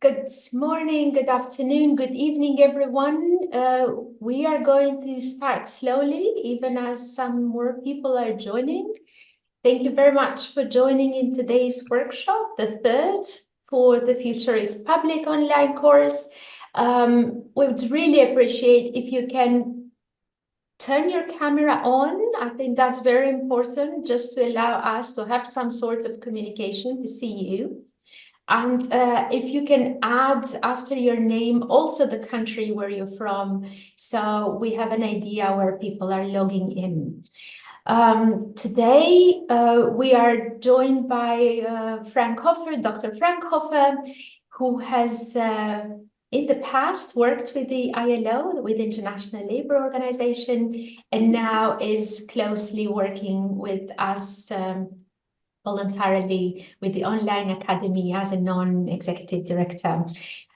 Good morning, good afternoon, good evening, everyone. We are going to start slowly, even as some more people are joining. Thank you very much for joining in today's workshop, the third for the Future is Public online course. We would really appreciate if you can turn your camera on. I think that's very important just to allow us to have some sort of communication to see you. And if you can add after your name also the country where you're from, so we have an idea where people are logging in. Today we are joined by Frank Hoffer, Dr. Frank Hoffer, who has in the past worked with the ILO, with the International Labour Organization, and now is closely working with us voluntarily with the Online Academy as a non-executive director.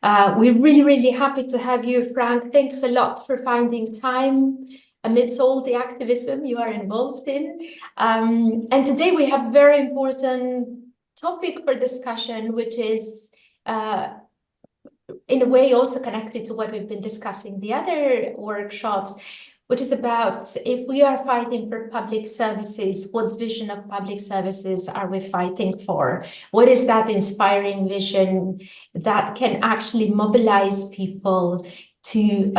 We're really happy to have you, Frank. Thanks a lot for finding time amidst all the activism you are involved in. And today we have a very important topic for discussion, which is in a way also connected to what we've been discussing the other workshops, which is about if we are fighting for public services, what vision of public services are we fighting for? What is that inspiring vision that can actually mobilize people to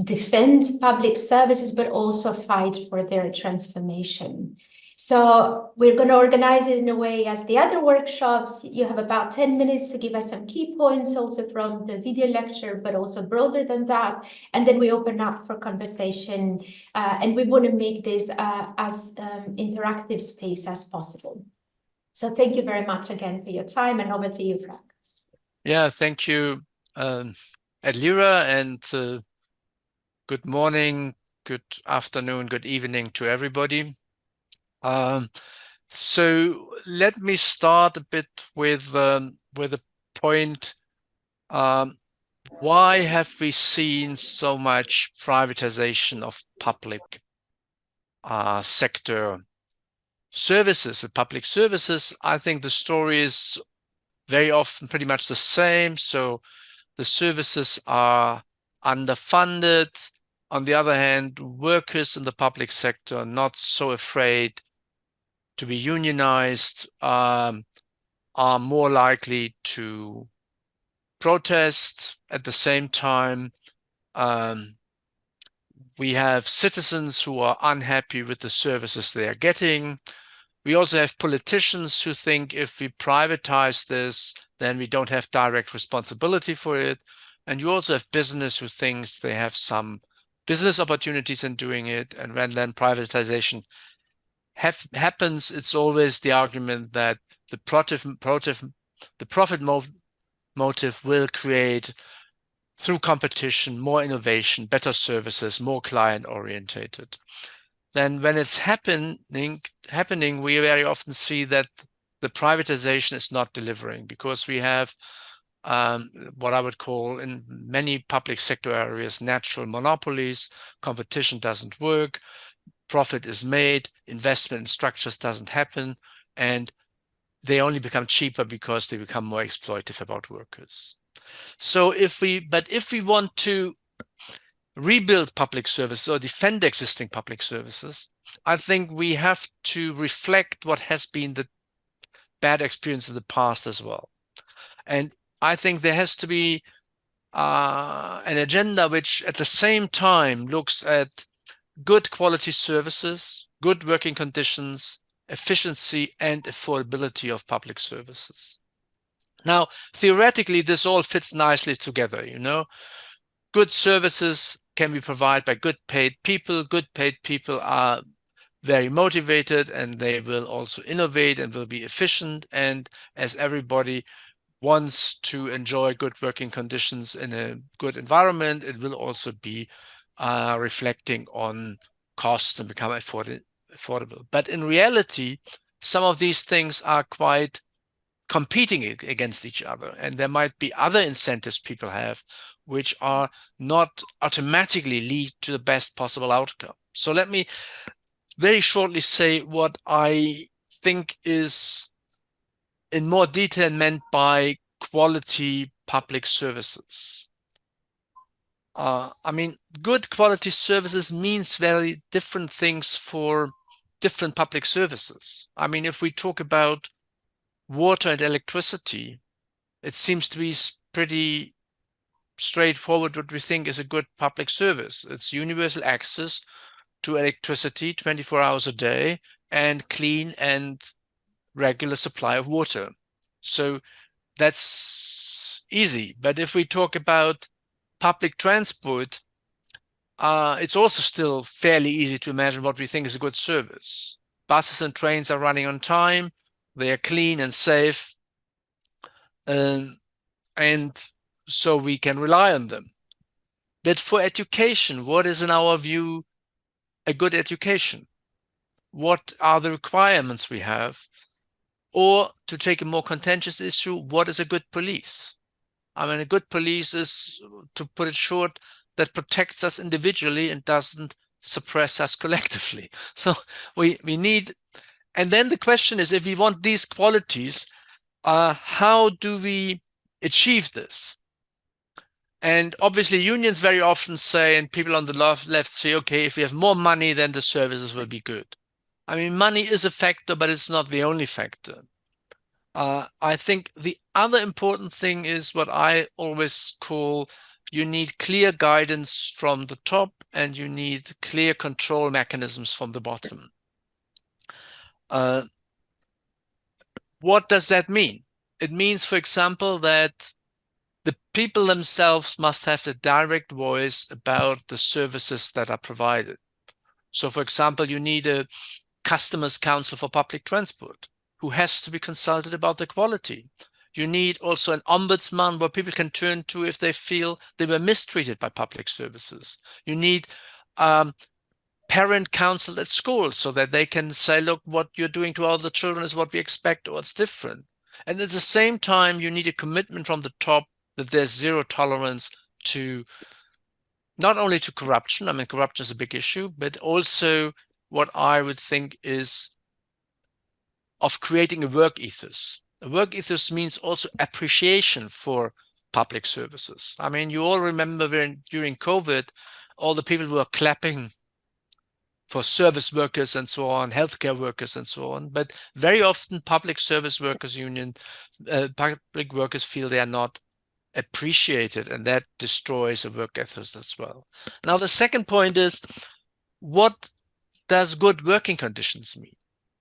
defend public services, but also fight for their transformation? So we're going to organize it in a way as the other workshops. You have about 10 minutes to give us some key points also from the video lecture, but also broader than that. And then we open up for conversation. And we want to make this as interactive space as possible. So thank you very much again for your time, and over to you, Frank. Yeah, thank you, Adlira, and good morning, good afternoon, good evening to everybody. So let me start a bit with a point. Why have we seen so much privatization of public sector services, the public services? I think the story is very often pretty much the same. So the services are underfunded. On the other hand, workers in the public sector are not so afraid to be unionized, are more likely to protest. At the same time, we have citizens who are unhappy with the services they are getting. We also have politicians who think if we privatize this, then we don't have direct responsibility for it. And you also have business who thinks they have some business opportunities in doing it. And when then privatization happens, it's always the argument that the profit motive will create, through competition, more innovation, better services, more client-orientated. Then when it's happening, we very often see that the privatization is not delivering, because we have what I would call in many public sector areas natural monopolies. Competition doesn't work, profit is made, investment in structures doesn't happen, and they only become cheaper because they become more exploitive about workers. So if we want to rebuild public services or defend existing public services, I think we have to reflect what has been the bad experience in the past as well. And I think there has to be an agenda which at the same time looks at good quality services, good working conditions, efficiency, and affordability of public services. Now, theoretically, this all fits nicely together, you know. Good services can be provided by good paid people. Good paid people are very motivated, and they will also innovate and will be efficient. And as everybody wants to enjoy good working conditions in a good environment, it will also be reflecting on costs and become affordable. But in reality, some of these things are quite competing against each other, and there might be other incentives people have which are not automatically lead to the best possible outcome. So let me very shortly say what I think is in more detail meant by quality public services. I mean, good quality services means very different things for different public services. I mean, if we talk about water and electricity, it seems to be pretty straightforward what we think is a good public service. It's universal access to electricity 24 hours a day and clean and regular supply of water. So that's easy. But if we talk about public transport, it's also still fairly easy to imagine what we think is a good service. Buses and trains are running on time, they are clean and safe, and so we can rely on them. But for education, what is in our view a good education? What are the requirements we have? Or to take a more contentious issue, what is a good police? I mean, a good police is, to put it short, that protects us individually and doesn't suppress us collectively. So we need, and then the question is, if we want these qualities, how do we achieve this? And obviously unions very often say, and people on the left say, okay, if we have more money, then the services will be good. I mean, money is a factor, but it's not the only factor. I think the other important thing is what I always call, you need clear guidance from the top and you need clear control mechanisms from the bottom. What does that mean? It means, for example, that the people themselves must have a direct voice about the services that are provided. So, for example, you need a customers council for public transport who has to be consulted about the quality. You need also an ombudsman where people can turn to if they feel they were mistreated by public services. You need parent council at school so that they can say, look, what you're doing to all the children is what we expect, or it's different. And at the same time, you need a commitment from the top that there's zero tolerance to not only to corruption. I mean, corruption is a big issue, but also what I would think is of creating a work ethos. A work ethos means also appreciation for public services. I mean, you all remember during COVID, all the people who were clapping for service workers and so on, healthcare workers and so on. But very often public service workers union, public workers feel they are not appreciated, and that destroys a work ethos as well. Now, the second point is, what does good working conditions mean?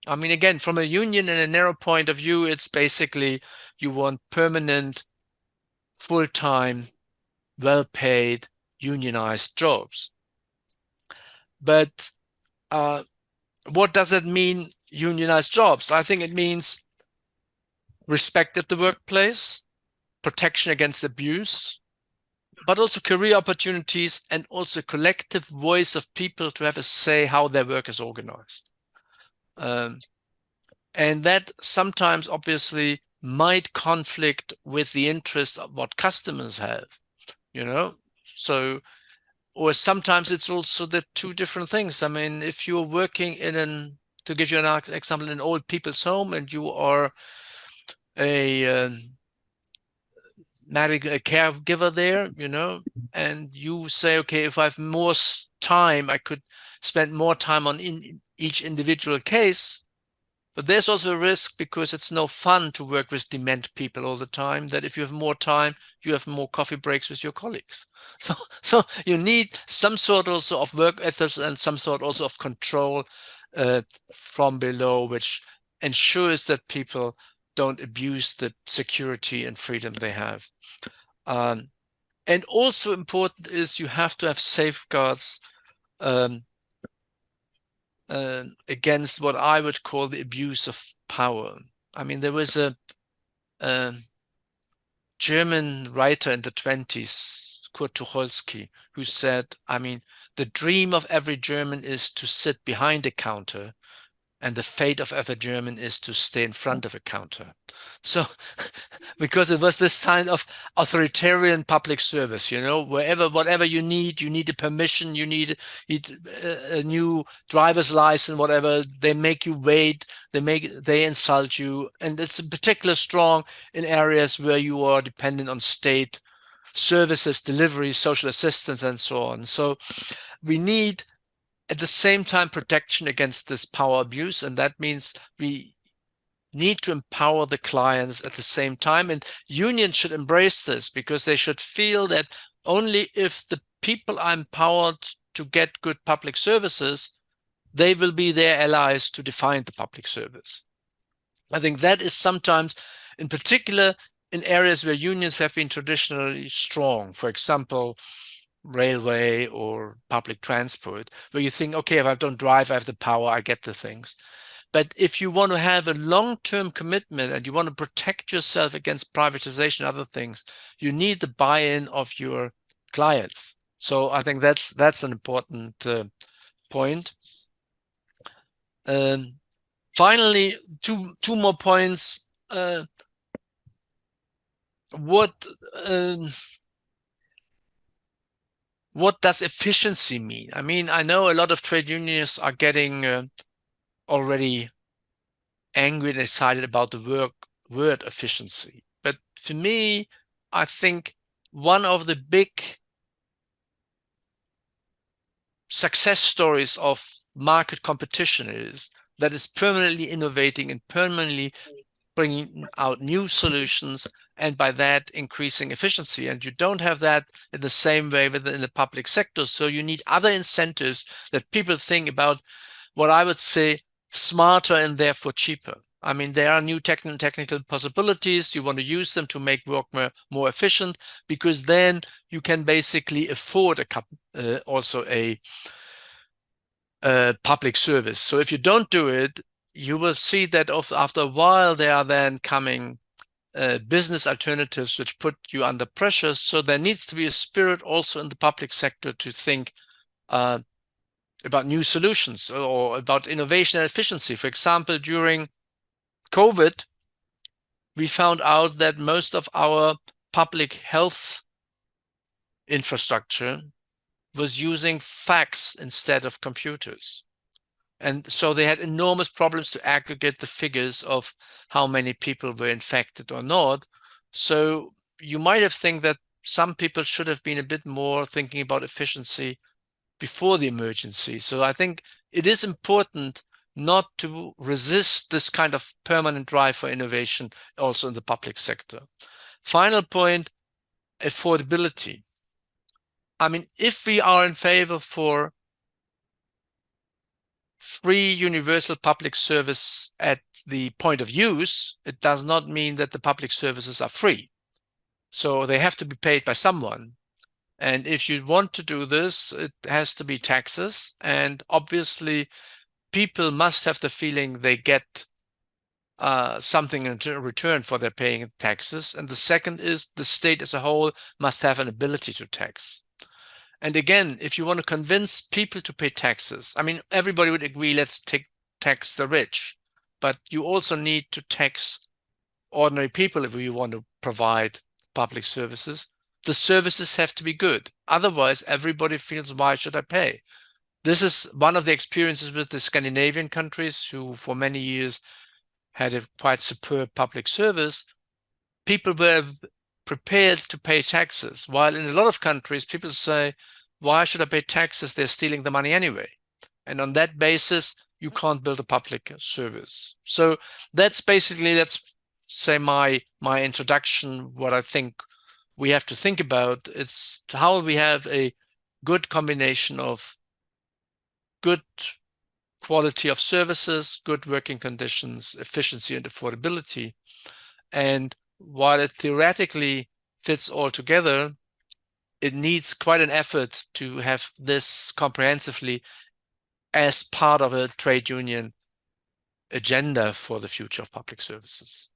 I mean, again, from a union and a narrow point of view, it's basically you want permanent, full-time, well-paid, unionized jobs. But what does it mean, unionized jobs? I think it means respect at the workplace, protection against abuse, but also career opportunities and also collective voice of people to have a say how their work is organized. And that sometimes obviously might conflict with the interests of what customers have, you know? So, or sometimes it's also the two different things. I mean, if you're working in to give you an example, in an old people's home and you are a caregiver there, you know, and you say, okay, if I have more time, I could spend more time on each individual case. But there's also a risk, because it's no fun to work with dement people all the time, that if you have more time, you have more coffee breaks with your colleagues. So you need some sort also of work ethics and some sort also of control from below, which ensures that people don't abuse the security and freedom they have. And also important is you have to have safeguards against what I would call the abuse of power. I mean, there was a German writer in the 20s, Kurt Tucholsky, who said, I mean, the dream of every German is to sit behind a counter, and the fate of every German is to stay in front of a counter. So because it was this kind of authoritarian public service, whatever you need a permission, you need a new driver's license, whatever, they make you wait, they insult you. And it's in particular strong in areas where you are dependent on state services, delivery, social assistance, and so on. So we need at the same time protection against this power abuse, and that means we need to empower the clients at the same time. And unions should embrace this, because they should feel that only if the people are empowered to get good public services, they will be their allies to define the public service. I think that is sometimes, in particular, in areas where unions have been traditionally strong, for example, railway or public transport, where you think, okay, if I don't drive, I have the power, I get the things. But if you want to have a long-term commitment and you want to protect yourself against privatization and other things, you need the buy-in of your clients. So I think that's an important point. Finally, two more points. What does efficiency mean? I mean, I know a lot of trade unions are getting already angry and excited about the word efficiency. But for me, I think one of the big success stories of market competition is that it's permanently innovating and permanently bringing out new solutions, and by that increasing efficiency. And you don't have that in the same way within the public sector. So you need other incentives that people think about, what I would say, smarter and therefore cheaper. I mean, there are new technical possibilities. You want to use them to make work more efficient, because then you can basically afford also a public service. So if you don't do it, you will see that after a while there are then coming business alternatives which put you under pressure. So there needs to be a spirit also in the public sector to think about new solutions or about innovation and efficiency. For example, during COVID, we found out that most of our public health infrastructure was using fax instead of computers. And so they had enormous problems to aggregate the figures of how many people were infected or not. So you might have think that some people should have been a bit more thinking about efficiency before the emergency. So I think it is important not to resist this kind of permanent drive for innovation also in the public sector. Final point, affordability. I mean, if we are in favor for free universal public service at the point of use, it does not mean that the public services are free. So they have to be paid by someone. And if you want to do this, it has to be taxes. And obviously, people must have the feeling they get something in return for their paying taxes. And the second is the state as a whole must have an ability to tax. And again, if you want to convince people to pay taxes, I mean, everybody would agree, let's tax the rich. But you also need to tax ordinary people if you want to provide public services. The services have to be good. Otherwise, everybody feels, why should I pay? This is one of the experiences with the Scandinavian countries, who for many years had a quite superb public service. People were prepared to pay taxes, while in a lot of countries, people say, why should I pay taxes? They're stealing the money anyway. And on that basis, you can't build a public service. So that's basically, let's say, my introduction, what I think we have to think about. It's how we have a good combination of good quality of services, good working conditions, efficiency and affordability. And while it theoretically fits all together, it needs quite an effort to have this comprehensively as part of a trade union agenda for the future of public services.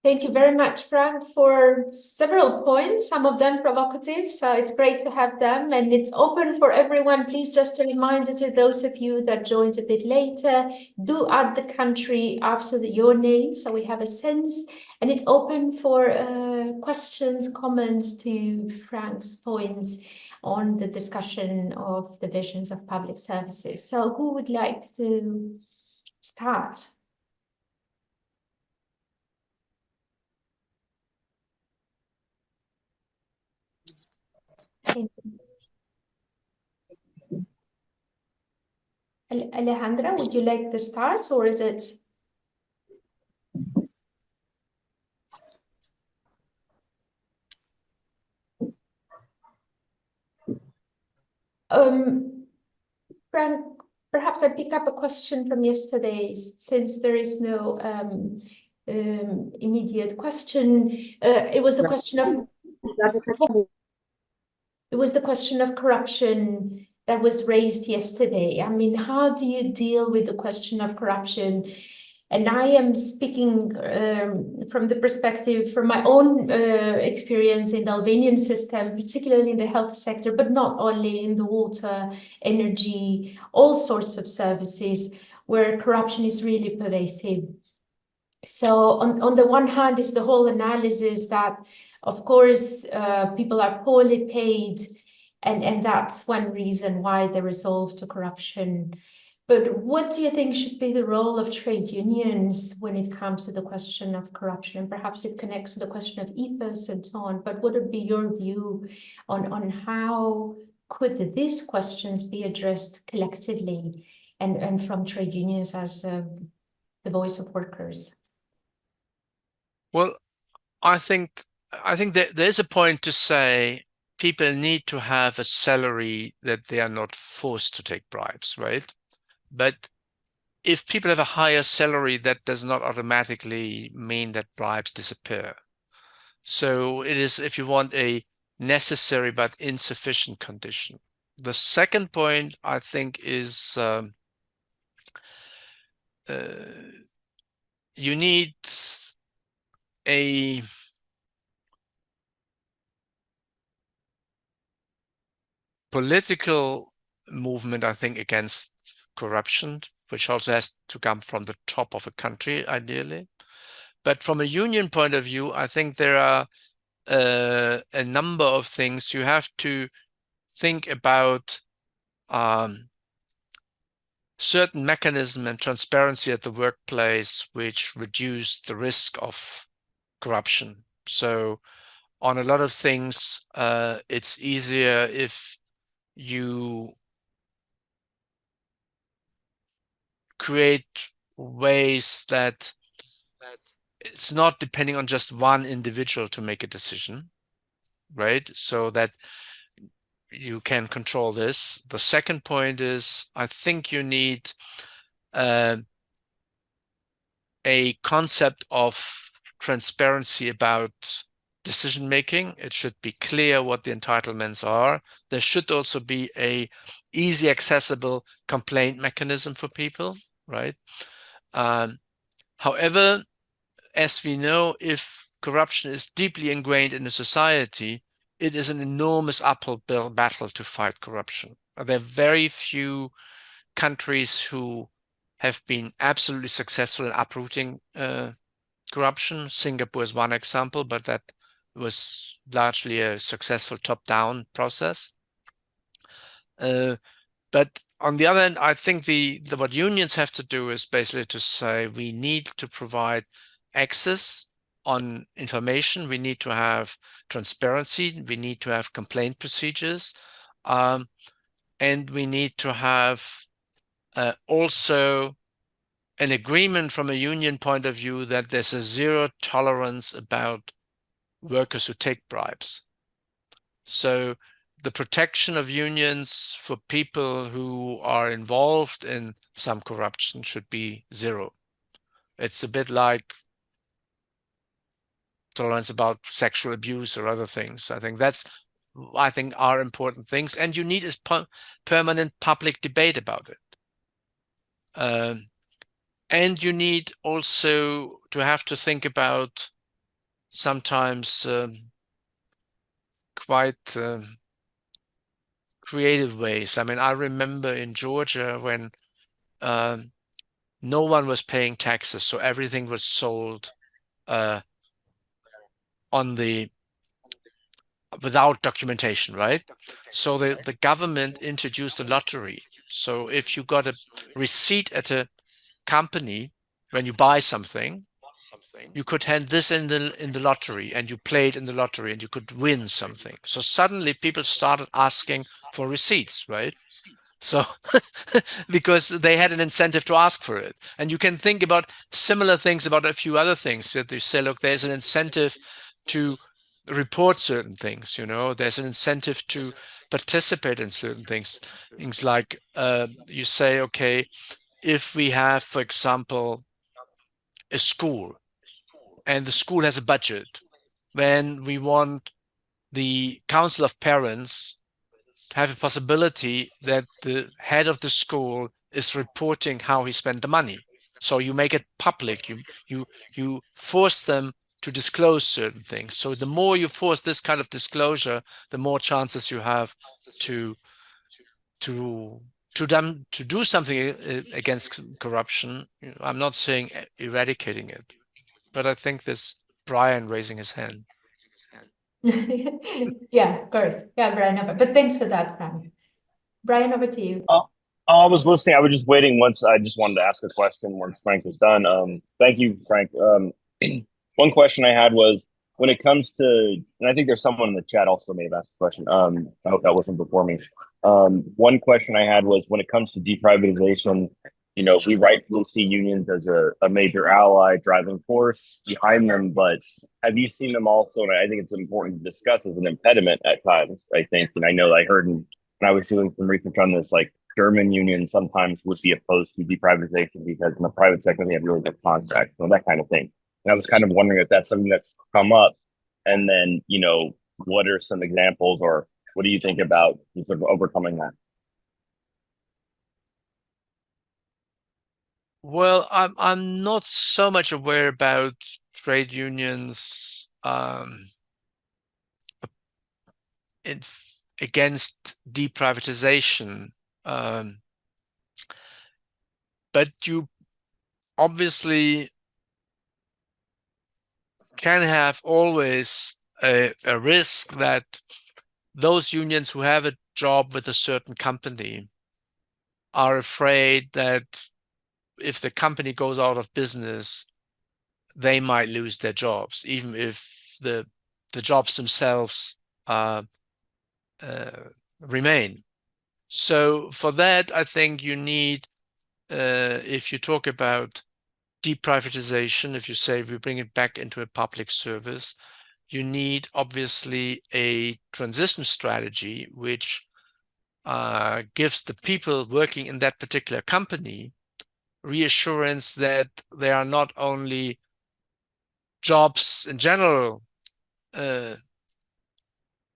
Thank you very much, Frank, for several points, some of them provocative. So it's great to have them, and it's open for everyone. Please, just a reminder to those of you that joined a bit later, do add the country after your name so we have a sense. And it's open for questions, comments to Frank's points on the discussion of the visions of public services. So who would like to start? Alejandra, would you like to start, or is it? Frank, perhaps I pick up a question from yesterday, since there is no immediate question. It was the question of corruption that was raised yesterday. I mean, how do you deal with the question of corruption? And I am speaking from the perspective, from my own experience in the Albanian system, particularly in the health sector, but not only in the water, energy, all sorts of services where corruption is really pervasive. So on the one hand is the whole analysis that, of course, people are poorly paid, and that's one reason why they resolve to corruption. But what do you think should be the role of trade unions when it comes to the question of corruption? And perhaps it connects to the question of ethos and so on, but what would be your view on how could these questions be addressed collectively and from trade unions as the voice of workers? Well, I think that there's a point to say people need to have a salary that they are not forced to take bribes, right? But if people have a higher salary, that does not automatically mean that bribes disappear. So it is, if you want, a necessary but insufficient condition. The second point, I think, is you need a political movement, I think, against corruption, which also has to come from the top of a country, ideally. But from a union point of view, I think there are a number of things. You have to think about certain mechanism and transparency at the workplace which reduce the risk of corruption. So on a lot of things, it's easier if you create ways that it's not depending on just one individual to make a decision, right? So that you can control this. The second point is, I think you need a concept of transparency about decision making. It should be clear what the entitlements are. There should also be a easy accessible complaint mechanism for people, right? However, as we know, if corruption is deeply ingrained in a society, it is an enormous uphill battle to fight corruption. There are very few countries who have been absolutely successful in uprooting corruption. Singapore is one example, but that was largely a successful top-down process. But on the other hand, I think what unions have to do is basically to say we need to provide access on information. We need to have transparency. We need to have complaint procedures. And we need to have also an agreement from a union point of view that there's a zero tolerance about workers who take bribes. So the protection of unions for people who are involved in some corruption should be zero. It's a bit like tolerance about sexual abuse or other things. I think are important things, and you need a permanent public debate about it. And you need also to have to think about sometimes quite creative ways. I mean, I remember in Georgia when no one was paying taxes, so everything was sold on the without documentation, right? So the government introduced a lottery. So if you got a receipt at a company when you buy something, you could hand this in the lottery, and you played in the lottery, and you could win something. So suddenly people started asking for receipts, right? So because they had an incentive to ask for it. And you can think about similar things about a few other things that you say, look, there's an incentive to report certain things, there's an incentive to participate in certain things. Things like you say, okay, if we have, for example, a school and the school has a budget, then we want the council of parents have a possibility that the head of the school is reporting how he spent the money. So you make it public. You force them to disclose certain things. So the more you force this kind of disclosure, the more chances you have to do something against corruption. I'm not saying eradicating it, but I think there's Brian raising his hand. Yeah, of course. Yeah, Brian, over. But thanks for that, Frank. Brian, over to you. I was listening. I was just waiting. Once I just wanted to ask a question once Frank was done. Thank you, Frank. One question I had was when it comes to, and I think there's someone in the chat also may have asked the question. I hope that wasn't before me. One question I had was when it comes to deprivatization, we rightfully see unions as a major ally, driving force behind them, but have you seen them also? And I think it's important to discuss as an impediment at times. I think, and I know I heard when I was doing some research on this, like German unions sometimes would be opposed to deprivatization because in the private sector they have really good contracts, that kind of thing. And I was kind of wondering if that's something that's come up, and then what are some examples, or what do you think about sort of overcoming that? Well, I'm not so much aware about trade unions against deprivatization, but you obviously can have always a risk that those unions who have a job with a certain company are afraid that if the company goes out of business, they might lose their jobs, even if the jobs themselves remain. So for that, I think you need, if you talk about deprivatization, if you say we bring it back into a public service, you need obviously a transition strategy which gives the people working in that particular company reassurance that they are not only jobs in general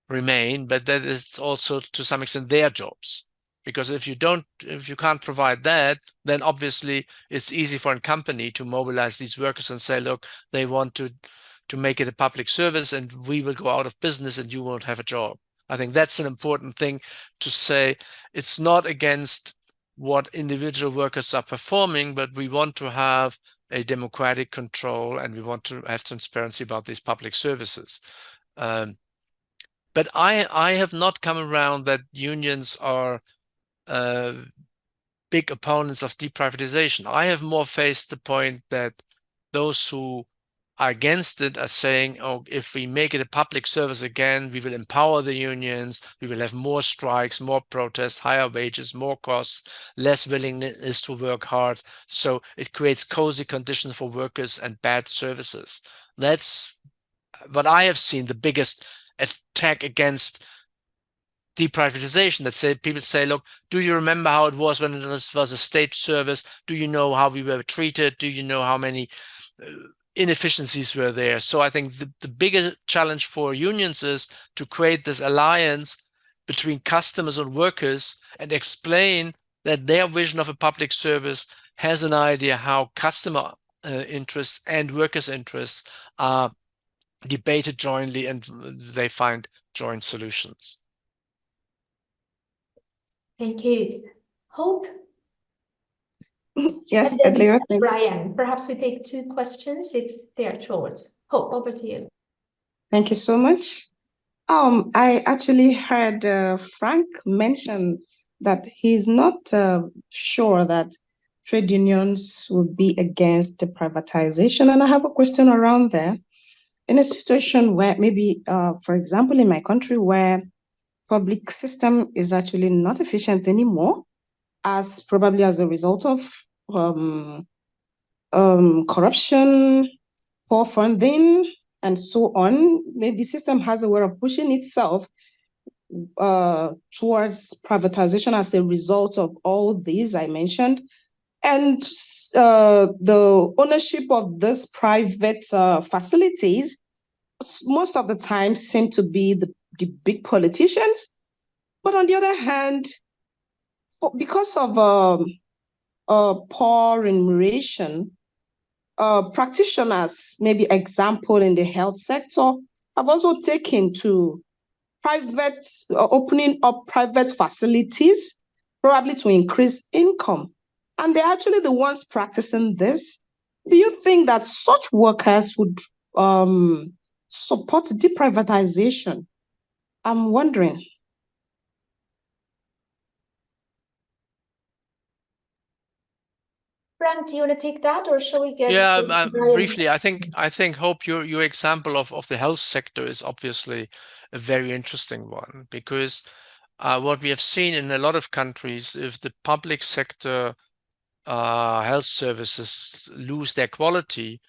remain, but that it's also to some extent their jobs. Because if you can't provide that, then obviously it's easy for a company to mobilize these workers and say, look, they want to make it a public service and we will go out of business and you won't have a job. I think that's an important thing to say. It's not against what individual workers are performing, but we want to have a democratic control and we want to have transparency about these public services. But I have not come around that unions are big opponents of deprivatization. I have more faced the point that those who are against it are saying, oh, if we make it a public service again, we will empower the unions, we will have more strikes, more protests, higher wages, more costs, less willingness to work hard. So it creates cozy conditions for workers and bad services. That's what I have seen the biggest attack against deprivatization. That say people say, look, do you remember how it was when it was a state service? Do you know how we were treated? Do you know how many inefficiencies were there? So I think the bigger challenge for unions is to create this alliance between customers and workers and explain that their vision of a public service has an idea how customer interests and workers' interests are debated jointly and they find joint solutions. Thank you. Hope? Yes, And then Adlira, thank Brian, perhaps we take 2 questions if they are short. Hope, over to you. Thank you so much. I actually heard Frank mention that he's not sure that trade unions would be against the privatization. And I have a question around there. In a situation where maybe, for example, in my country, where public system is actually not efficient anymore, as probably as a result of corruption, poor funding, and so on. Maybe the system has a way of pushing itself towards privatization as a result of all these I mentioned. And the ownership of these private facilities most of the time seem to be the big politicians. But on the other hand, because of poor remuneration, practitioners, maybe example in the health sector, have also taken to opening up private facilities, probably to increase income. And they're actually the ones practicing this. Do you think that such workers would support deprivatization? I'm wondering. Frank, do you want to take that, or shall we get briefly, I think Hope, your example of the health sector is obviously a very interesting one, because what we have seen in a lot of countries, if the public sector health services lose their quality,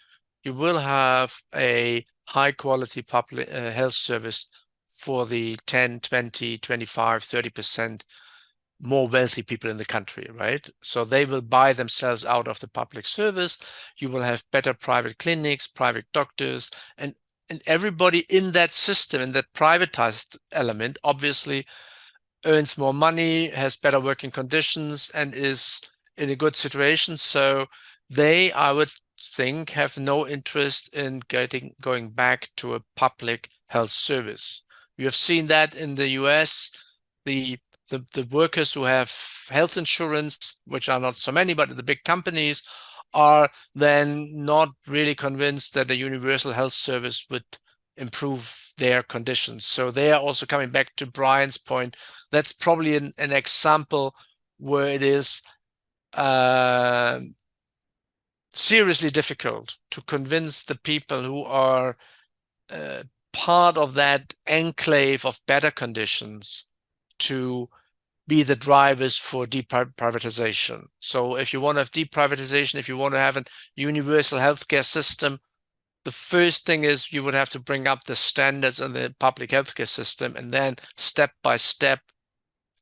you will have a high quality public health service for the 10, 20, 25, 30% more wealthy people in the country, right? So they will buy themselves out of the public service. You will have better private clinics, private doctors, and everybody in that system, in that privatized element, obviously earns more money, has better working conditions, and is in a good situation. So they, I would think, have no interest in going back to a public health service. You have seen that in the US, the workers who have health insurance, which are not so many, but the big companies, are then not really convinced that a universal health service would improve their conditions. So they are also coming back to Brian's point. That's probably an example where it is seriously difficult to convince the people who are part of that enclave of better conditions to be the drivers for deprivatization. So if you want to have deprivatization, if you want to have a universal healthcare system, the first thing is you would have to bring up the standards in the public healthcare system, and then step by step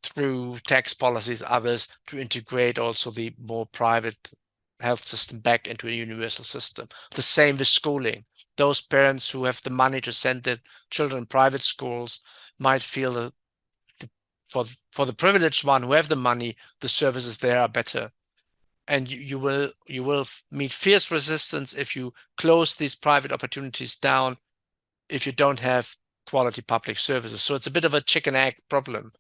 through tax policies, others, to integrate also the more private health system back into a universal system. The same with schooling. Those parents who have the money to send their children in private schools might feel that for the privileged one who have the money, the services there are better. And you will meet fierce resistance if you close these private opportunities down, if you don't have quality public services. So it's a bit of a chicken-egg problem.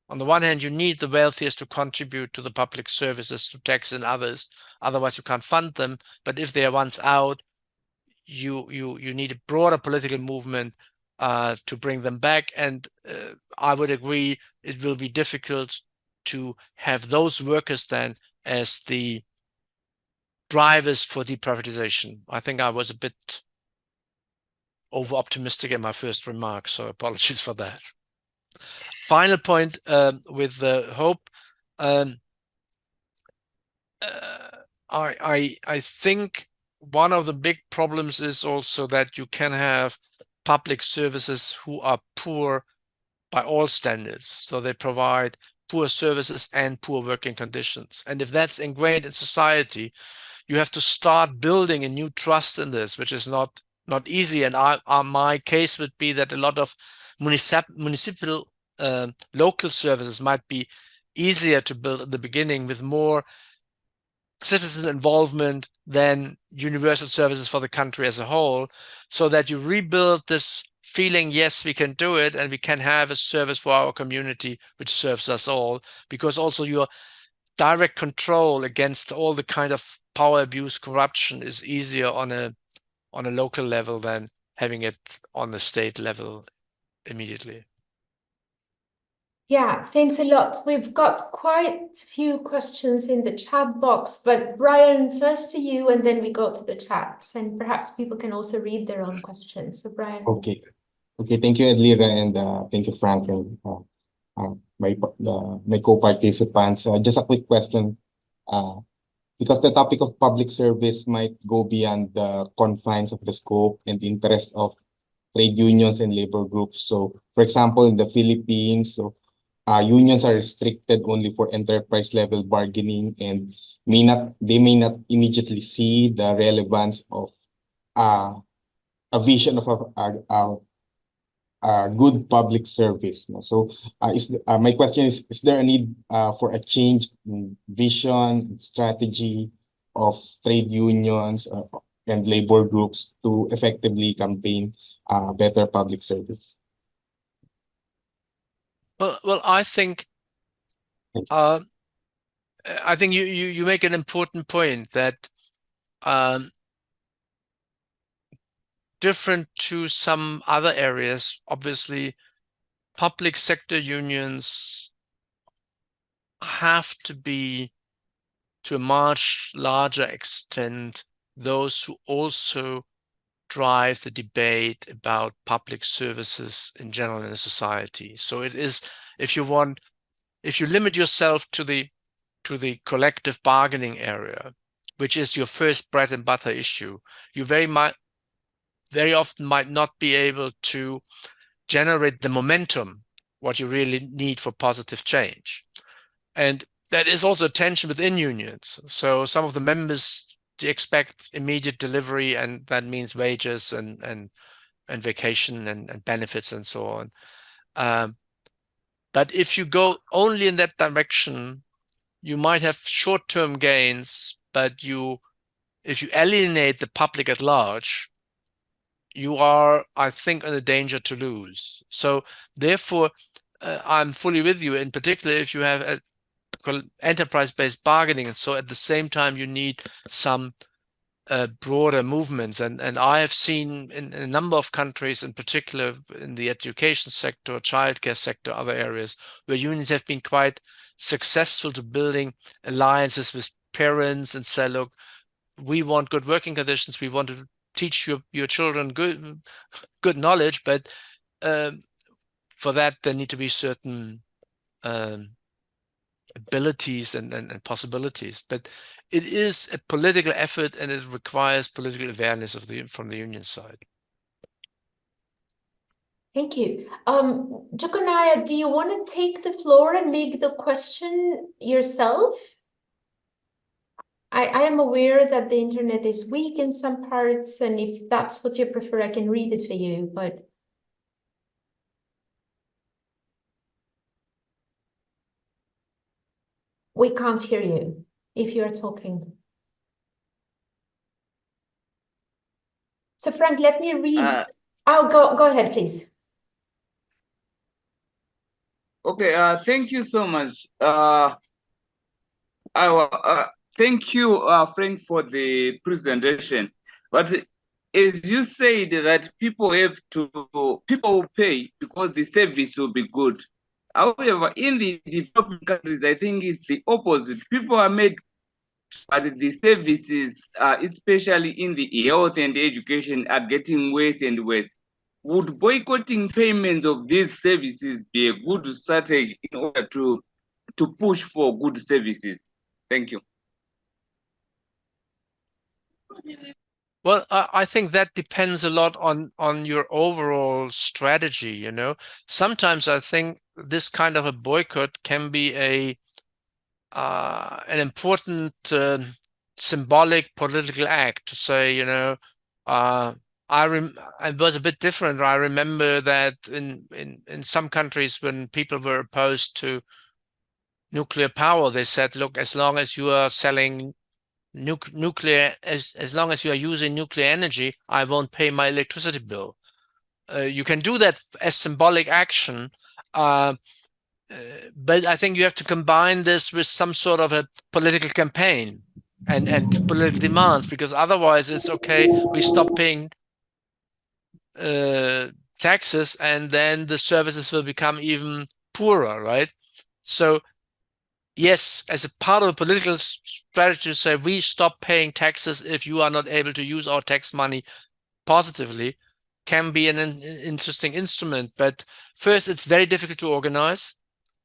On the one hand, you need the wealthiest to contribute to the public services, to tax and others. Otherwise, you can't fund them. But if they are once out, you need a broader political movement to bring them back. And I would agree, it will be difficult to have those workers then as the drivers for deprivatization. I think I was a bit over-optimistic in my first remark, so apologies for that. Final point with Hope. I think one of the big problems is also that you can have public services who are poor by all standards. So they provide poor services and poor working conditions. And if that's ingrained in society, you have to start building a new trust in this, which is not easy. And my case would be that a lot of municipal local services might be easier to build at the beginning with more citizen involvement than universal services for the country as a whole, so that you rebuild this feeling, yes, we can do it, and we can have a service for our community which serves us all, because also your direct control against all the kind of power abuse, corruption is easier on a local level than having it on the state level immediately. Yeah, thanks a lot. We've got quite a few questions in the chat box, but Brian, first to you, and then we go to the chats, and perhaps people can also read their own questions. So Brian. Okay. Okay, thank you, Edlira, and thank you, Frank, and my co-participants. Just a quick question, because the topic of public service might go beyond the confines of the scope and interest of trade unions and labor groups. So, for example, in the Philippines, unions are restricted only for enterprise level bargaining and they may not immediately see the relevance of a vision of a good public service. No? So, my question is there a need for a change in vision, strategy of trade unions and labor groups to effectively campaign better public service? Well, I think you make an important point that different to some other areas, obviously, public sector unions have to be, to a much larger extent, those who also drive the debate about public services in general in a society. So it is, if you limit yourself to the collective bargaining area, which is your first bread and butter issue, you very often might not be able to generate the momentum what you really need for positive change. And that is also a tension within unions. So some of the members expect immediate delivery, and that means wages and vacation and benefits and so on. But if you go only in that direction, you might have short-term gains, but if you alienate the public at large, you are, I think, in a danger to lose. So therefore, I'm fully with you, in particular if you have a enterprise-based bargaining, and so at the same time you need some broader movements. And I have seen in a number of countries, in particular in the education sector, childcare sector, other areas, where unions have been quite successful to building alliances with parents and say, look, we want good working conditions, we want to teach your children good knowledge, but for that there need to be certain abilities and possibilities. But it is a political effort, and it requires political awareness from the union side. Thank you. Jokonaya, do you want to take the floor and make the question yourself? I am aware that the internet is weak in some parts, and if that's what you prefer, I can read it for you, but we can't hear you if you're talking. So Frank, let me read. Go ahead, please. Okay, thank you so much. Thank you, Frank, for the presentation. But as you said, that people will pay because the service will be good. However, in the developing countries, I think it's the opposite. People are made, but the services, especially in the health and education, are getting worse and worse. Would boycotting payments of these services be a good strategy in order to push for good services? Thank you. Well, I think that depends a lot on your overall strategy, you know. Sometimes I think this kind of a boycott can be an important symbolic political act to say, you know, it was a bit different. I remember that in some countries when people were opposed to nuclear power, they said, look, as long as you are selling nuclear, as long as you are using nuclear energy, I won't pay my electricity bill. You can do that as symbolic action, but I think you have to combine this with some sort of a political campaign and political demands, because otherwise it's okay, we stop paying taxes and then the services will become even poorer, right? So yes, as a part of a political strategy to say we stop paying taxes if you are not able to use our tax money positively can be an interesting instrument. But first, it's very difficult to organize.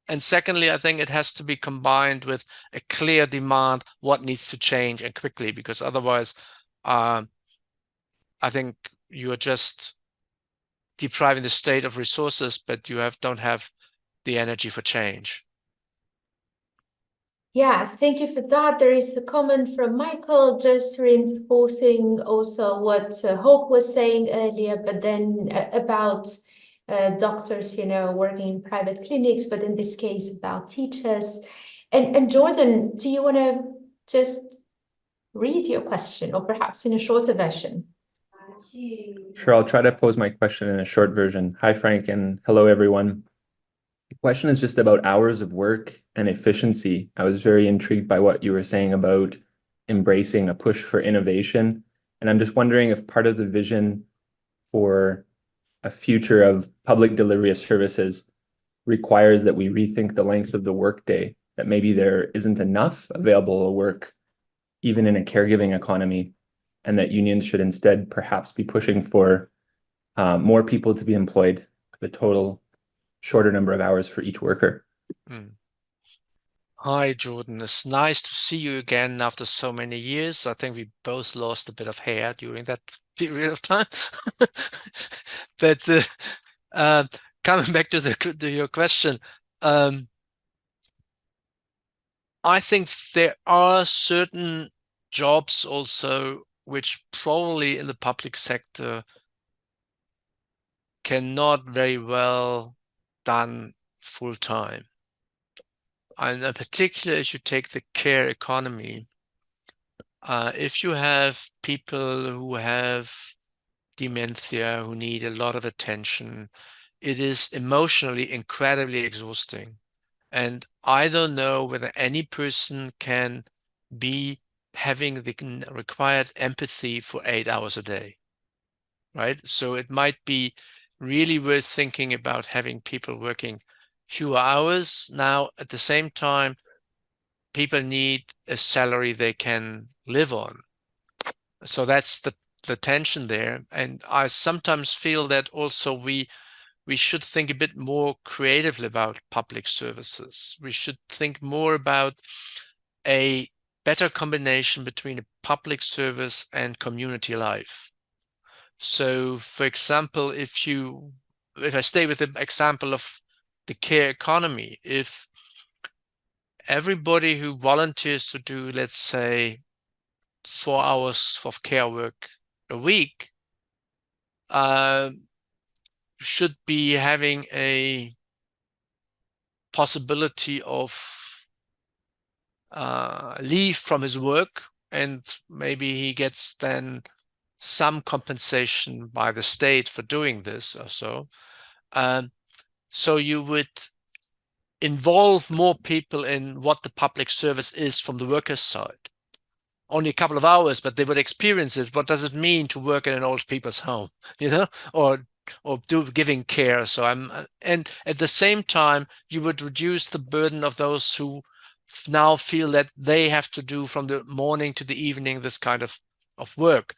And secondly, I think it has to be combined with a clear demand, what needs to change and quickly, because otherwise, I think you are just depriving the state of resources, but you don't have the energy for change. Yeah, thank you for that. There is a comment from Michael, just reinforcing also what Hope was saying earlier, but then about doctors, working in private clinics, but in this case about teachers. And Jordan, do you want to just read your question, or perhaps in a shorter version? Sure, I'll try to pose my question in a short version. Hi, Frank, and hello, everyone. The question is just about hours of work and efficiency. I was very intrigued by what you were saying about embracing a push for innovation. And I'm just wondering if part of the vision for a future of public delivery of services requires that we rethink the length of the workday, that maybe there isn't enough available work, even in a caregiving economy, and that unions should instead perhaps be pushing for more people to be employed, the total shorter number of hours for each worker. Hi, Jordan. It's nice to see you again after so many years. I think we both lost a bit of hair during that period of time. But coming back to your question, I think there are certain jobs also which probably in the public sector cannot very well done full time. And in particular, if you take the care economy, if you have people who have dementia, who need a lot of attention, it is emotionally incredibly exhausting. And I don't know whether any person can be having the required empathy for 8 hours a day, right? So it might be really worth thinking about having people working fewer hours. Now, at the same time, people need a salary they can live on. So that's the tension there. And I sometimes feel that also we should think a bit more creatively about public services. We should think more about a better combination between a public service and community life. So, for example, if I stay with the example of the care economy, if everybody who volunteers to do, let's say, 4 hours of care work a week, should be having a possibility of leave from his work, and maybe he gets then some compensation by the state for doing this or so. So you would involve more people in what the public service is from the workers' side. Only a couple of hours, but they would experience it. What does it mean to work in an old people's home, or giving care? So and at the same time, you would reduce the burden of those who now feel that they have to do from the morning to the evening this kind of work.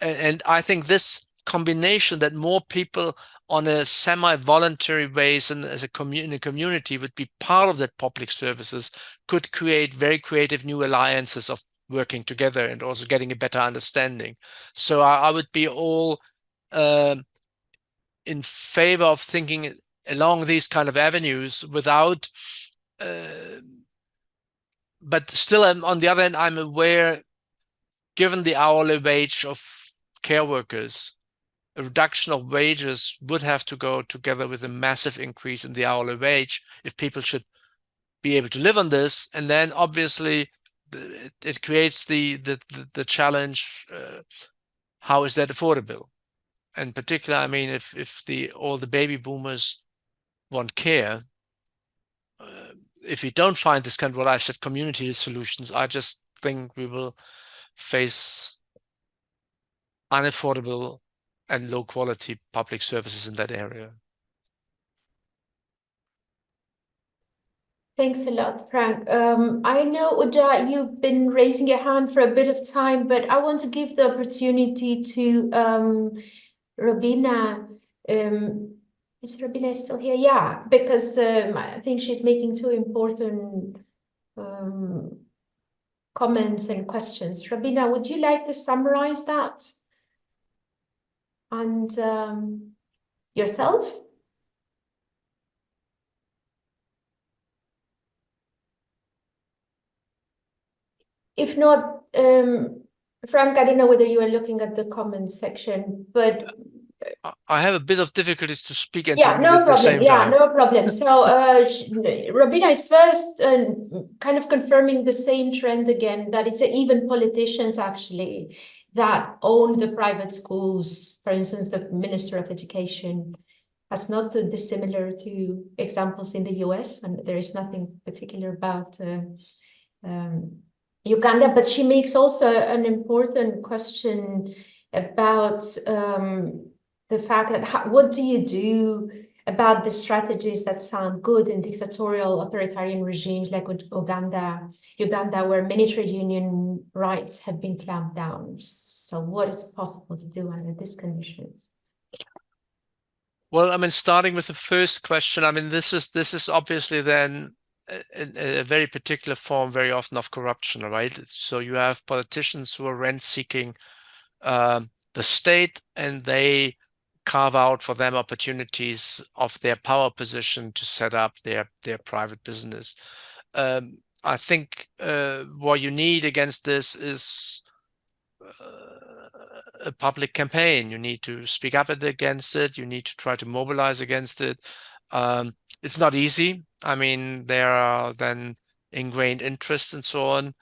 And I think this combination, that more people on a semi-voluntary base and as a community would be part of that public services, could create very creative new alliances of working together and also getting a better understanding. So I would be all in favor of thinking along these kind of avenues without, but still on the other hand, I'm aware, given the hourly wage of care workers, a reduction of wages would have to go together with a massive increase in the hourly wage if people should be able to live on this. And then obviously it creates the challenge. How is that affordable? In particular, I mean, if all the baby boomers want care, if we don't find this kind of what I said community solutions, I just think we will face unaffordable and low quality public services in that area. Thanks a lot, Frank. I know, Uda, you've been raising your hand for a bit of time, but I want to give the opportunity to Robina. Is Robina still here? Yeah, because I think she's making two important comments and questions. Robina, would you like to summarize that? And yourself? If not, Frank, I don't know whether you are looking at the comments section, but I have a bit of difficulties to speak and yeah, to read no at the problem. same Yeah, time. no problem. So Robina is first kind of confirming the same trend again, that it's even politicians actually that own the private schools. For instance, the Minister of Education. That's not too dissimilar to examples in the US, and there is nothing particular about Uganda, but she makes also an important question about the fact that what do you do about the strategies that sound good in dictatorial authoritarian regimes like Uganda, where many trade union rights have been clamped down. So what is possible to do under these conditions? Well, I mean, starting with the first question, I mean, this is obviously then a very particular form, very often, of corruption, right? So you have politicians who are rent-seeking the state, and they carve out for them opportunities of their power position to set up their private business. I think what you need against this is a public campaign. You need to speak up against it. You need to try to mobilize against it. It's not easy. I mean, there are then ingrained interests and so on.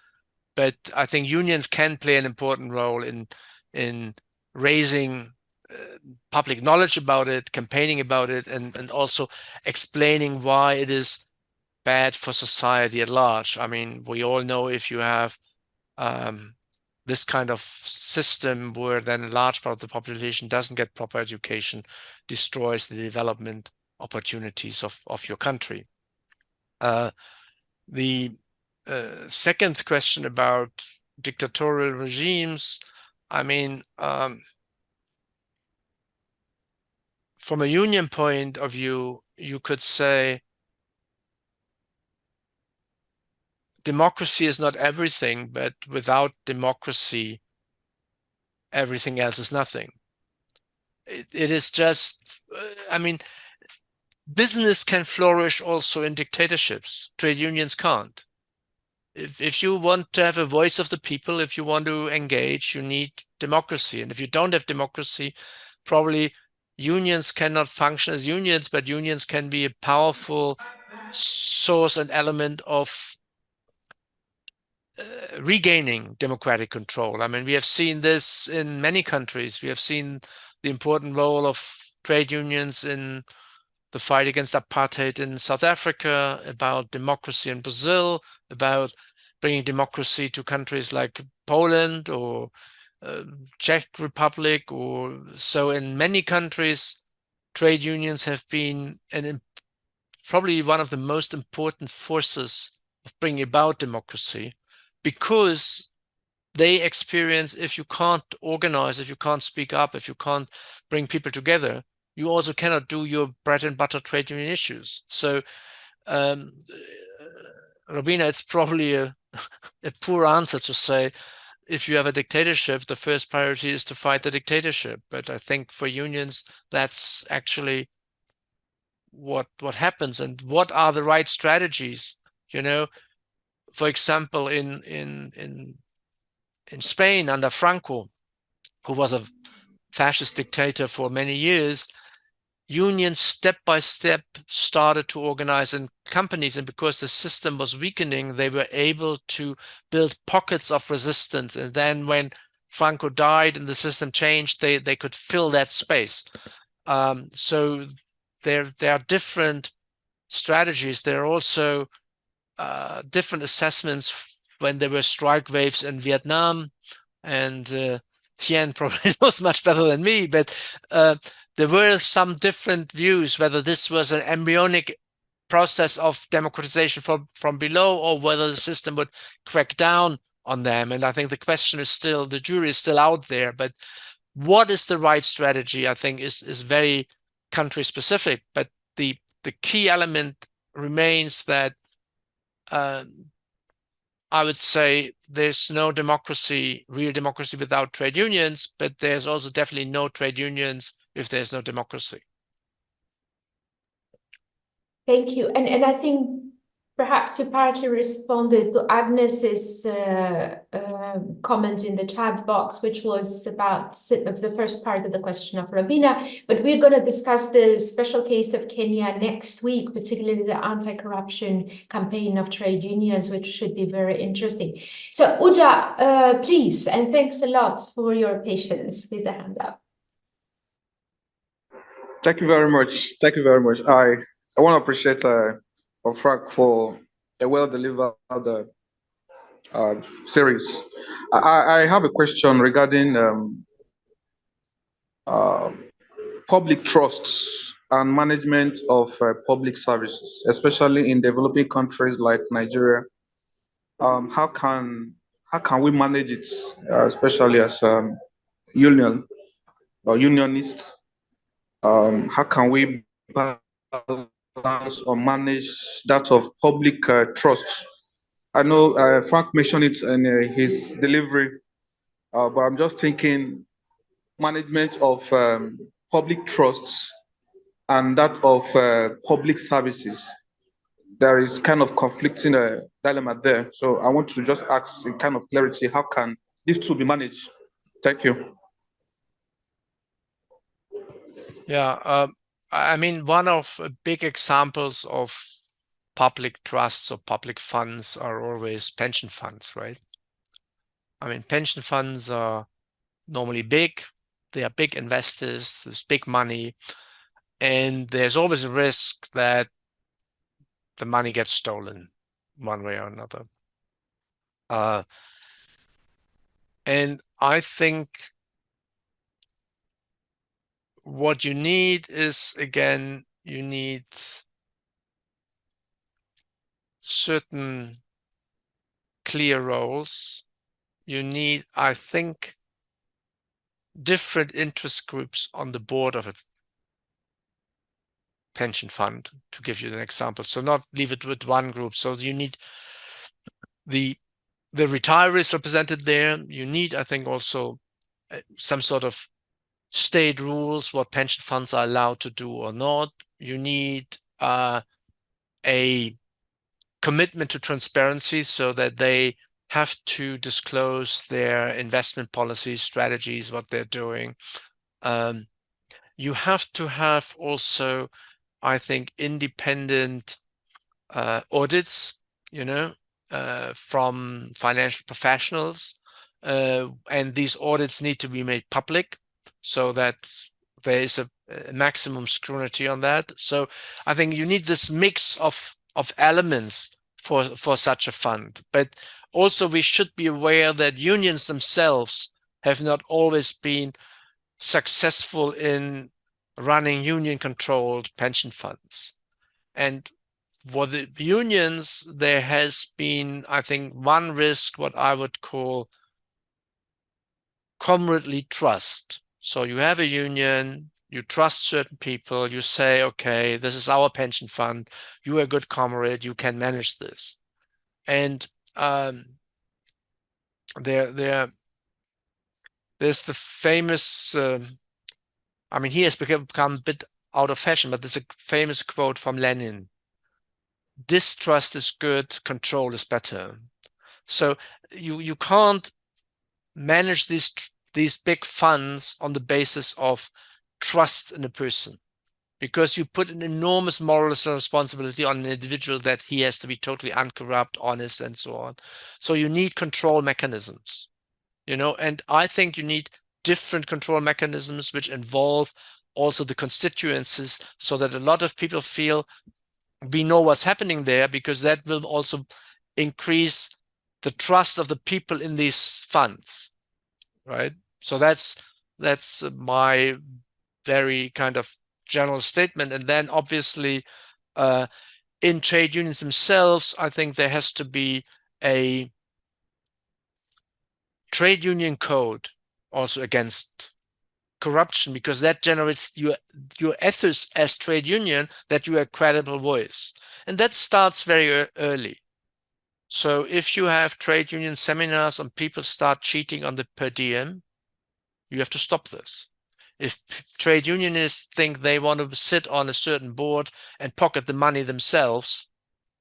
But I think unions can play an important role in raising public knowledge about it, campaigning about it, and also explaining why it is bad for society at large. I mean, we all know if you have this kind of system where then a large part of the population doesn't get proper education, destroys the development opportunities of your country. The second question about dictatorial regimes, I mean, from a union point of view, you could say democracy is not everything, but without democracy, everything else is nothing. It is just, I mean, business can flourish also in dictatorships. Trade unions can't. If you want to have a voice of the people, if you want to engage, you need democracy. And if you don't have democracy, probably unions cannot function as unions, but unions can be a powerful source and element of regaining democratic control. I mean, we have seen this in many countries. We have seen the important role of trade unions in the fight against apartheid in South Africa, about democracy in Brazil, about bringing democracy to countries like Poland or Czech Republic, or so. In many countries, trade unions have been probably one of the most important forces of bringing about democracy, because they experience, if you can't organize, if you can't speak up, if you can't bring people together, you also cannot do your bread and butter trade union issues. So, Robina, it's probably a poor answer to say, if you have a dictatorship, the first priority is to fight the dictatorship. But I think for unions, that's actually what happens. And what are the right strategies? You know, for example, in Spain under Franco, who was a fascist dictator for many years, unions step by step started to organize in companies, and because the system was weakening, they were able to build pockets of resistance. And then when Franco died and the system changed, they could fill that space. So there are different strategies. There are also different assessments when there were strike waves in Vietnam, and Tien probably knows much better than me, but there were some different views whether this was an embryonic process of democratization from below, or whether the system would crack down on them. And I think the question is still, the jury is still out there, but what is the right strategy, I think, is very country specific. But the key element remains that I would say there's no democracy, real democracy, without trade unions, but there's also definitely no trade unions if there's no democracy. Thank you. And I think perhaps you partly responded to Agnes's comment in the chat box, which was about the first part of the question of Rabina. But we're going to discuss the special case of Kenya next week, particularly the anti-corruption campaign of trade unions, which should be very interesting. So Uda, please, and thanks a lot for your patience with the hand up. Thank you very much. Thank you very much. I want to appreciate Frank for a well-delivered series. I have a question regarding public trusts and management of public services, especially in developing countries like Nigeria. How can we manage it, especially as union or unionists? How can we balance or manage that of public trusts? I know Frank mentioned it in his delivery, but I'm just thinking management of public trusts and that of public services. There is kind of conflicting dilemma there. So I want to just ask in kind of clarity, how can these two be managed? Thank you. Yeah, I mean, one of big examples of public trusts or public funds are always pension funds, right? I mean, pension funds are normally big. They are big investors. There's big money. And there's always a risk that the money gets stolen one way or another. And I think what you need is, again, you need certain clear roles. You need, I think, different interest groups on the board of a pension fund, to give you an example. So not leave it with one group. So you need the retirees represented there. You need, I think, also some sort of state rules, what pension funds are allowed to do or not. You need a commitment to transparency so that they have to disclose their investment policies, strategies, what they're doing. You have to have also, I think, independent audits, from financial professionals. And these audits need to be made public so that there is a maximum scrutiny on that. So I think you need this mix of elements for such a fund. But also we should be aware that unions themselves have not always been successful in running union-controlled pension funds. And for the unions, there has been, I think, one risk, what I would call comradely trust. So you have a union, you trust certain people, you say, okay, this is our pension fund, you are a good comrade, you can manage this. And there's the famous, I mean, he has become a bit out of fashion, but there's a famous quote from Lenin: distrust is good, control is better. So you can't manage these big funds on the basis of trust in a person. because you put an enormous moral responsibility on an individual that he has to be totally uncorrupt, honest, and so on. So you need control mechanisms, and I think you need different control mechanisms which involve also the constituencies, so that a lot of people feel we know what's happening there, because that will also increase the trust of the people in these funds, right? So that's my very kind of general statement. And then obviously in trade unions themselves, I think there has to be a trade union code also against corruption, because that generates your ethos as trade union, that you are a credible voice. And that starts very early. So if you have trade union seminars and people start cheating on the per diem, you have to stop this. If trade unionists think they want to sit on a certain board and pocket the money themselves,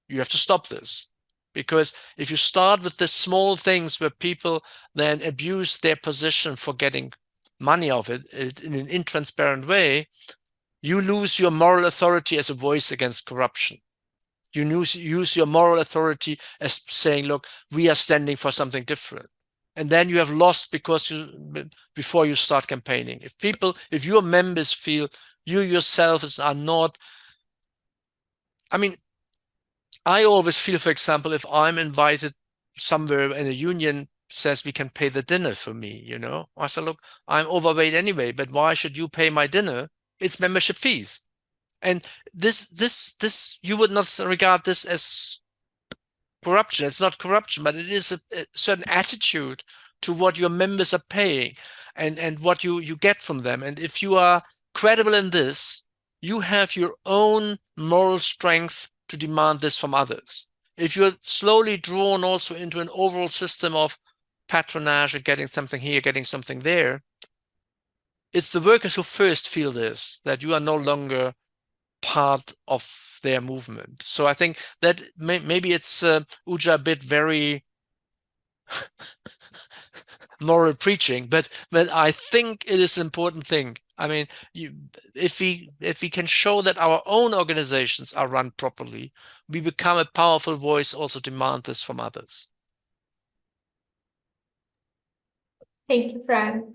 you have to stop this. Because if you start with the small things where people then abuse their position for getting money of it in an intransparent way, you lose your moral authority as a voice against corruption. You use your moral authority as saying, look, we are standing for something different. And then you have lost before you start campaigning. If your members feel you yourselves are not, I mean, I always feel, for example, if I'm invited somewhere and a union says we can pay the dinner for me, I say, look, I'm overweight anyway, but why should you pay my dinner? It's membership fees. And this you would not regard this as corruption. It's not corruption, but it is a certain attitude to what your members are paying and what you get from them. And if you are credible in this, you have your own moral strength to demand this from others. If you're slowly drawn also into an overall system of patronage and getting something here, getting something there, it's the workers who first feel this, that you are no longer part of their movement. So I think that maybe it's Uja a bit very moral preaching, but I think it is an important thing. I mean, if we can show that our own organizations are run properly, we become a powerful voice also to demand this from others. Thank you, Frank.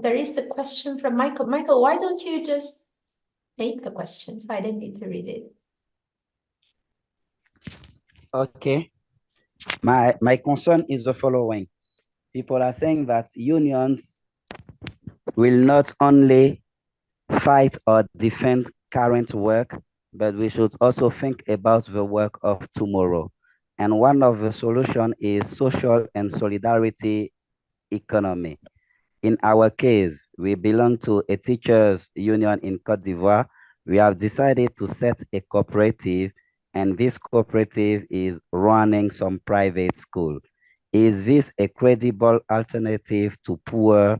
There is a question from Michael. Michael, why don't you just make the questions? I didn't need to read it. Okay. My concern is the following. People are saying that unions will not only fight or defend current work, but we should also think about the work of tomorrow. And one of the solutions is social and solidarity economy. In our case, we belong to a teachers union in Côte d'Ivoire. We have decided to set a cooperative, and this cooperative is running some private school. Is this a credible alternative to poor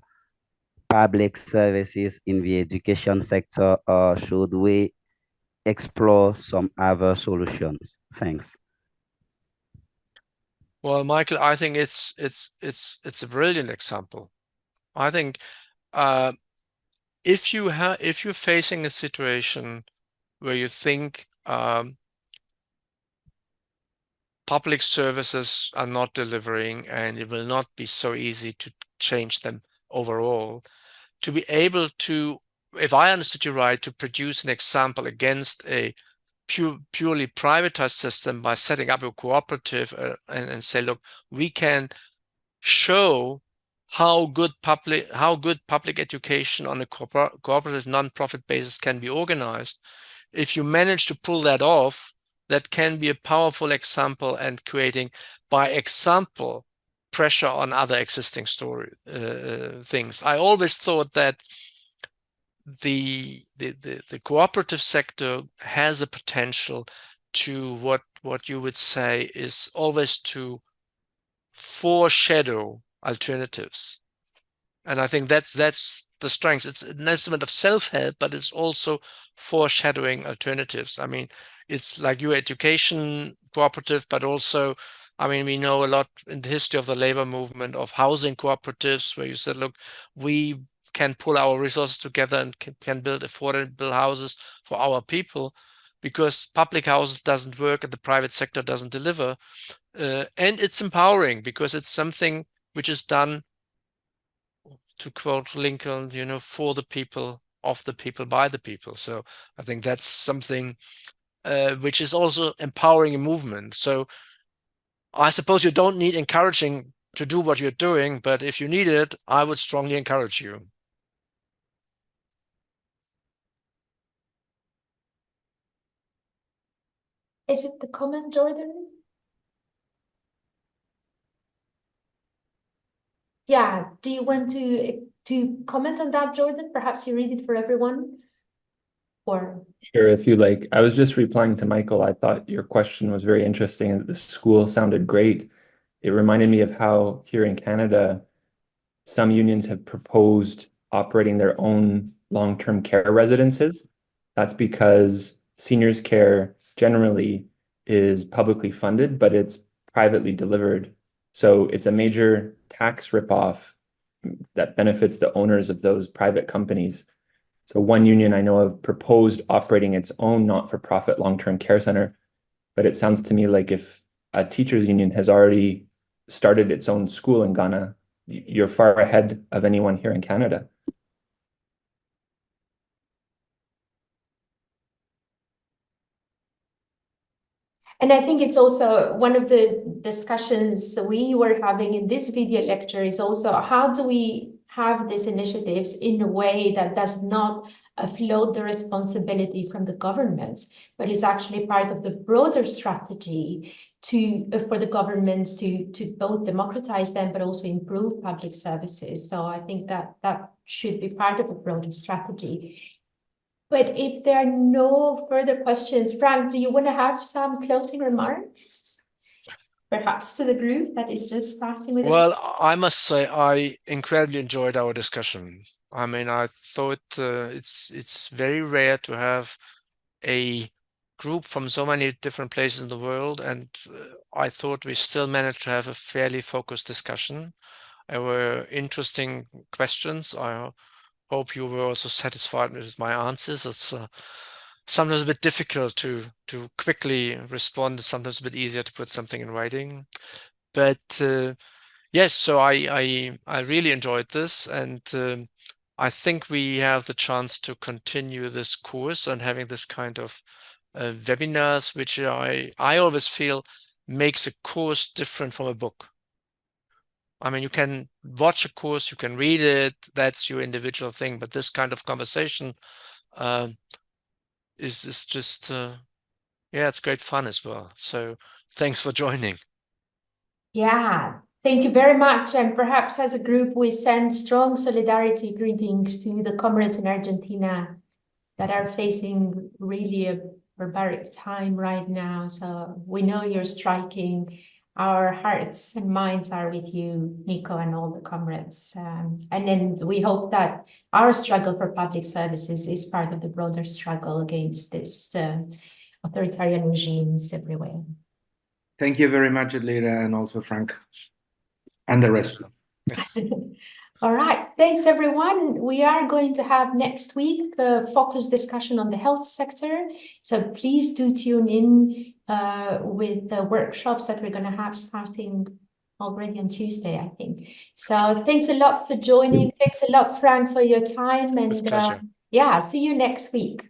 public services in the education sector, or should we explore some other solutions? Thanks. Well, Michael, I think it's a brilliant example. I think if you're facing a situation where you think public services are not delivering and it will not be so easy to change them overall, to be able to, if I understood you right, to produce an example against a purely privatized system by setting up a cooperative and say, look, we can show how good public education on a cooperative non-profit basis can be organized. If you manage to pull that off, that can be a powerful example and creating, by example, pressure on other existing things. I always thought that the cooperative sector has a potential to what you would say is always to foreshadow alternatives. And I think that's the strength. It's an instrument of self-help, but it's also foreshadowing alternatives. I mean, it's like your education cooperative, but also, I mean, we know a lot in the history of the labor movement of housing cooperatives where you said, look, we can pull our resources together and can build affordable houses for our people, because public houses doesn't work and the private sector doesn't deliver. And it's empowering because it's something which is done, to quote Lincoln, for the people, of the people, by the people. So I think that's something which is also empowering a movement. So I suppose you don't need encouraging to do what you're doing, but if you need it, I would strongly encourage you. Is it the comment, Jordan? Yeah, do you want to comment on that, Jordan? Perhaps you read it for everyone? Or Sure, if you like. I was just replying to Michael. I thought your question was very interesting and the school sounded great. It reminded me of how here in Canada, some unions have proposed operating their own long-term care residences. That's because seniors care generally is publicly funded, but it's privately delivered. So it's a major tax ripoff that benefits the owners of those private companies. So one union I know of proposed operating its own not-for-profit long-term care center, but it sounds to me like if a teachers union has already started its own school in Ghana, you're far ahead of anyone here in Canada. And I think it's also one of the discussions we were having in this video lecture is also how do we have these initiatives in a way that does not offload the responsibility from the governments, but is actually part of the broader strategy for the governments to both democratize them, but also improve public services. So I think that should be part of a broader strategy. But if there are no further questions, Frank, do you want to have some closing remarks? Perhaps to the group that is just starting with Well, I must say I incredibly enjoyed our discussion. I mean, I thought it's very rare to have a group from so many different places in the world, and I thought we still managed to have a fairly focused discussion. There were interesting questions. I hope you were also satisfied with my answers. It's sometimes a bit difficult to quickly respond. It's sometimes a bit easier to put something in writing. But yes, so I really enjoyed this, and I think we have the chance to continue this course and having this kind of webinars, which I always feel makes a course different from a book. I mean, you can watch a course, you can read it, that's your individual thing, but this kind of conversation is just, yeah, it's great fun as well. So thanks for joining. Yeah, thank you very much. And perhaps as a group, we send strong solidarity greetings to the comrades in Argentina that are facing really a barbaric time right now. So we know you're striking. Our hearts and minds are with you, Nico, and all the comrades. And then we hope that our struggle for public services is part of the broader struggle against this authoritarian regimes everywhere. Thank you very much, Adlira, and also Frank, and the rest. All right, thanks everyone. We are going to have next week a focused discussion on the health sector. So please do tune in with the workshops that we're going to have starting already on Tuesday, I think. So thanks a lot for joining. Thanks a lot, Frank, for your time. And With pleasure. yeah, see you next week.